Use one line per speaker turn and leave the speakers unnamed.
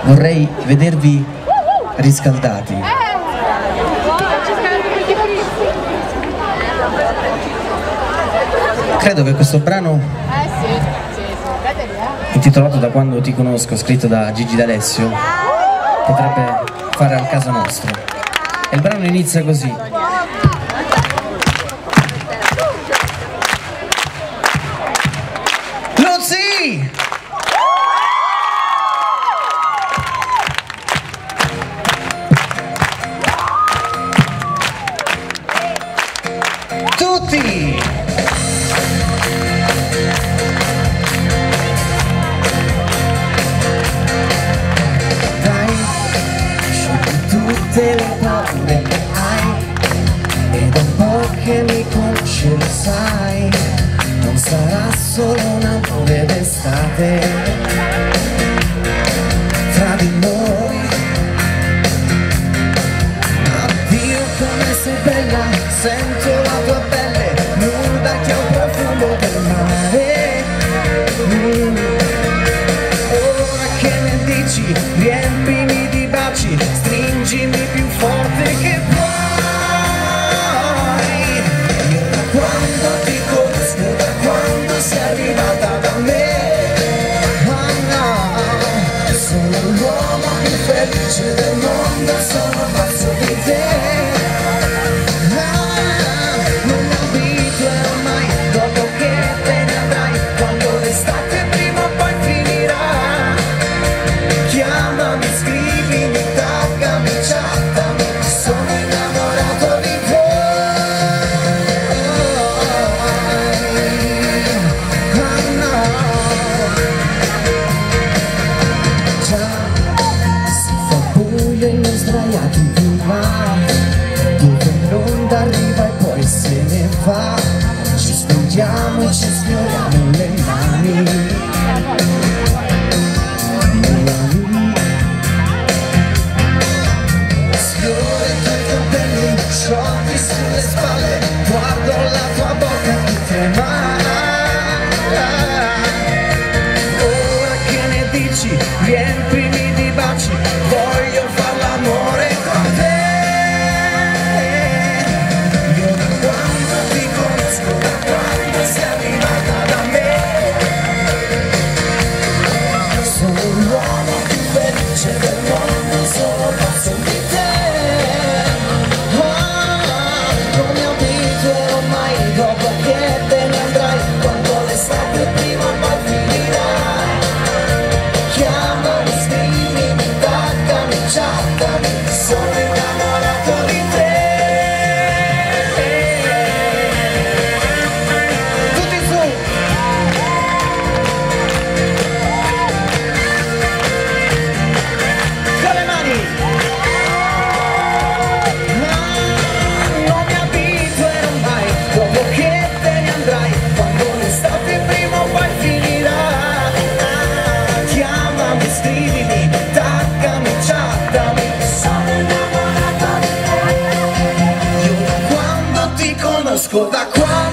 vorrei vedervi riscaldati. Credo che questo brano, intitolato Da quando ti conosco, scritto da Gigi D'Alessio, potrebbe fare al caso nostro. E il brano inizia così. Lucy! Tutti! Dai, sciogli tutte le paure che hai, e da un po' che mi conosci lo sai, non sarà solo un amore d'estate tra di noi. Addio come sei bella, sento la tua pelle nuda che ha un profumo del mare. Ora che ne dici, riempimi di baci, stringimi più forte che puoi. Io da quando ti conosco, da quando sei arrivata da me, sono l'uomo più felice del mondo, sono pazzo di te. Non mi abituerò mai, dopo che te ne andrai, quando l'estate prima o poi finirà. Chiamami, scrivimi, taggami, chattami, sono innamorato di te. Già si fa buio e noi sdraiati in mare, dove l'onda arriva e poi se ne va. Ci spendiamo e ci sfioriamo le mani. Sfioro i tuoi capelli sciolti sulle spalle, guardo la tua bocca che trema. Ora che ne dici, riempimi di baci, voglio far l'amore con te. Io da quando ti conosco, da quando sei arrivata da me, sono l'uomo più felice del mondo, sono pazzo di te. Non mi abituerò mai, dopo che te ne andrai, quando l'estate prima o poi finirà. Chiamami, scrivimi, taggami, chattami, sono innamorato di te. Tutti su! Con le mani! Non mi abituerò mai, dopo che te ne andrai, quando l'estate prima o poi finirà. Chiamami, scrivimi, taggami, chattami, sono innamorato di te. Io da quando ti conosco, da quando